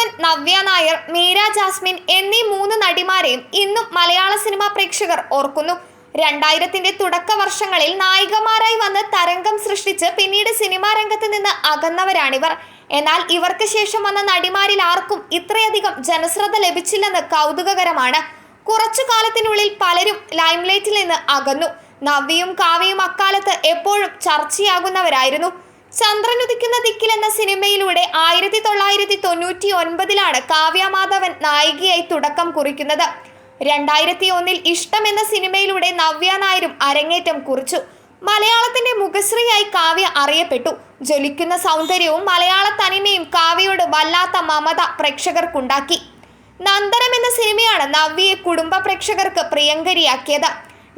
Madhavan, Navya Nair, Meera Jasmine എന്നീ 3 നടിമാരെയും ഇന്നും മലയാള cinema പ്രേക്ഷകർ ഓർക്കുന്നു. 2000-ന്റെ തുടക്ക വർഷങ്ങളിൽ നായികമാരായി വന്ന് തരംഗം സൃഷ്ടിച്ച് പിന്നീട് സിനിമാ രംഗത്ത് നിന്ന് അകന്നവരാണിവർ. എന്നാൽ ഇവർക്ക് ശേഷം വന്ന നടിമാരിൽ ആർക്കും ഇത്രയധികം ജനശ്രദ്ധ ലഭിച്ചില്ലെന്ന് കൗതുകകരമാണ്. കുറച്ചു കാലത്തിനുള്ളിൽ പലരും ലൈംലൈറ്റിൽ നിന്ന് അകന്നു. നവ്യയും കാവ്യയും അക്കാലത്ത് എപ്പോഴും ചർച്ചയാകുന്നവരായിരുന്നു. ചന്ദ്രനുദിക്കുന്ന ദിക്കിൽ എന്ന സിനിമയിലൂടെ 1999-ലാണ് കാവ്യ മാധവൻ നായികയായി തുടക്കം കുറിക്കുന്നത്. 2001-ൽ ഇഷ്ടം എന്ന സിനിമയിലൂടെ നവ്യ നായരും അരങ്ങേറ്റം കുറിച്ചു. മലയാളത്തിന്റെ മുഖശ്രീയായി കാവ്യ അറിയപ്പെട്ടു. ജ്വലിക്കുന്ന സൗന്ദര്യവും മലയാള തനിമയും കാവ്യയോട് വല്ലാത്ത മമത പ്രേക്ഷകർക്കുണ്ടാക്കി. നന്ദനം എന്ന സിനിമയാണ് നവ്യയെ കുടുംബ പ്രേക്ഷകർക്ക് പ്രിയങ്കരിയാക്കിയത്.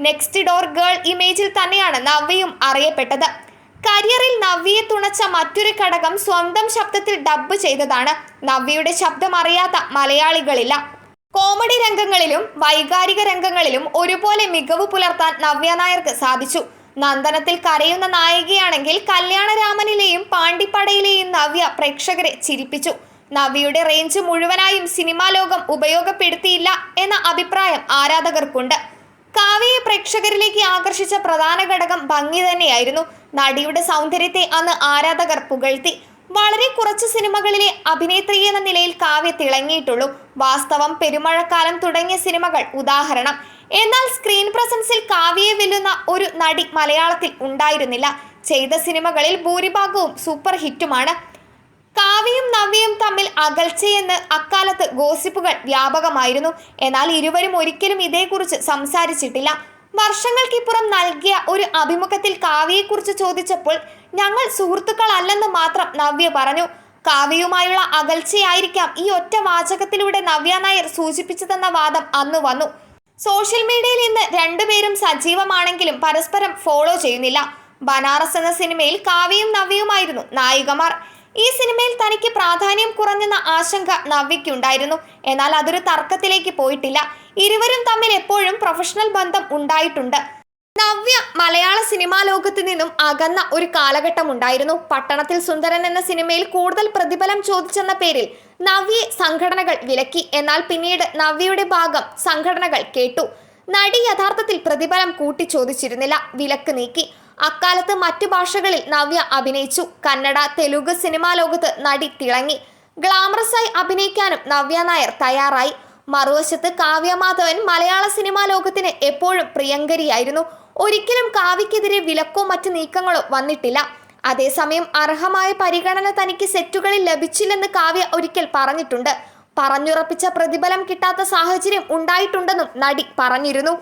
നെക്സ്റ്റ് ഡോർ ഗേൾ ഇമേജിൽ തന്നെയാണ് നവ്യയും അറിയപ്പെട്ടത്. കരിയറിൽ നവ്യയെ തുണച്ച മറ്റൊരു ഘടകം സ്വന്തം ശബ്ദത്തിൽ ഡബ്ബ് ചെയ്തതാണ്. നവ്യയുടെ ശബ്ദം അറിയാത്ത മലയാളികളില്ല. കോമഡി രംഗങ്ങളിലും വൈകാരിക രംഗങ്ങളിലും ഒരുപോലെ മികവ് പുലർത്താൻ നവ്യ നായർക്ക് സാധിച്ചു. നന്ദനത്തിൽ കരയുന്ന നായികയാണെങ്കിൽ കല്യാണരാമനിലെയും പാണ്ടിപ്പടയിലെയും നവ്യ പ്രേക്ഷകരെ ചിരിപ്പിച്ചു. നവ്യയുടെ റേഞ്ച് മുഴുവനായും സിനിമാ ലോകം ഉപയോഗപ്പെടുത്തിയില്ല എന്ന അഭിപ്രായം ആരാധകർക്കുണ്ട്. കാവ്യയെ പ്രേക്ഷകരിലേക്ക് ആകർഷിച്ച പ്രധാന ഘടകം ഭംഗി തന്നെയായിരുന്നു. നടിയുടെ സൗന്ദര്യത്തെ അന്ന് ആരാധകർ പുകഴ്ത്തി. വളരെ കുറച്ച് സിനിമകളിലെ അഭിനേത്രി എന്ന നിലയിൽ കാവ്യ തിളങ്ങിയിട്ടുള്ളൂ. വാസ്തവം, പെരുമഴക്കാലം തുടങ്ങിയ സിനിമകൾ ഉദാഹരണം. എന്നാൽ സ്ക്രീൻ പ്രസൻസിൽ കാവ്യയെ വെല്ലുന്ന ഒരു നടി മലയാളത്തിൽ ഉണ്ടായിരുന്നില്ല. ചെയ്ത സിനിമകളിൽ ഭൂരിഭാഗവും സൂപ്പർ ഹിറ്റുമാണ്. കാവ്യയും നവ്യയും തമ്മിൽ അകൽച്ചയെന്ന് അക്കാലത്ത് ഗോസിപ്പുകൾ വ്യാപകമായിരുന്നു. എന്നാൽ ഇരുവരും ഒരിക്കലും ഇതേക്കുറിച്ച് സംസാരിച്ചിട്ടില്ല. വർഷങ്ങൾക്കിപ്പുറം നൽകിയ ഒരു അഭിമുഖത്തിൽ കാവ്യയെക്കുറിച്ച് ചോദിച്ചപ്പോൾ ഞങ്ങൾ സുഹൃത്തുക്കളല്ലെന്ന് മാത്രം നവ്യ പറഞ്ഞു. കാവ്യയുമായുള്ള അകൽച്ചയായിരിക്കാം ഈ ഒറ്റ വാചകത്തിലൂടെ നവ്യ നായർ സൂചിപ്പിച്ചതെന്ന വാദം അന്ന് വന്നു. സോഷ്യൽ മീഡിയയിൽ ഇന്ന് രണ്ടുപേരും സജീവമാണെങ്കിലും പരസ്പരം ഫോളോ ചെയ്യുന്നില്ല. ബനാറസ് എന്ന സിനിമയിൽ കാവ്യയും നവ്യയുമായിരുന്നു നായികമാർ. ഈ സിനിമയിൽ തനിക്ക് പ്രാധാന്യം കുറഞ്ഞെന്ന ആശങ്ക നവ്യയ്ക്കുണ്ടായിരുന്നു. എന്നാൽ അതൊരു തർക്കത്തിലേക്ക് പോയിട്ടില്ല. ഇരുവരും തമ്മിൽ എപ്പോഴും പ്രൊഫഷണൽ ബന്ധം ഉണ്ടായിട്ടുണ്ട്. നവ്യ മലയാള സിനിമാ ലോകത്ത് നിന്നും അകന്ന ഒരു കാലഘട്ടം ഉണ്ടായിരുന്നു. പട്ടണത്തിൽ സുന്ദരൻ എന്ന സിനിമയിൽ കൂടുതൽ പ്രതിഫലം ചോദിച്ചെന്ന പേരിൽ നവ്യയെ സംഘടനകൾ വിലക്കി. എന്നാൽ പിന്നീട് നവ്യയുടെ ഭാഗം സംഘടനകൾ കേട്ടു. നടി യഥാർത്ഥത്തിൽ പ്രതിഫലം കൂട്ടി ചോദിച്ചിരുന്നില്ല, വിലക്ക് നീക്കി. അക്കാലത്ത് മറ്റു ഭാഷകളിൽ നവ്യ അഭിനയിച്ചു. കന്നഡ, തെലുങ്ക് സിനിമാ ലോകത്ത് നടി തിളങ്ങി. ഗ്ലാമറസായി അഭിനയിക്കാനും നവ്യ നായർ തയ്യാറായി. മറുവശത്ത് കാവ്യ മാധവൻ മലയാള സിനിമാ ലോകത്തിന് എപ്പോഴും പ്രിയങ്കരിയായിരുന്നു. ഒരിക്കലും കാവ്യക്കെതിരെ വിലക്കോ മറ്റു നീക്കങ്ങളോ വന്നിട്ടില്ല. അതേസമയം അർഹമായ പരിഗണന തനിക്ക് സെറ്റുകളിൽ ലഭിച്ചില്ലെന്ന് കാവ്യ ഒരിക്കൽ പറഞ്ഞിട്ടുണ്ട്. പറഞ്ഞുറപ്പിച്ച പ്രതിഫലം കിട്ടാത്ത സാഹചര്യം ഉണ്ടായിട്ടുണ്ടെന്നും നടി പറഞ്ഞിരുന്നു.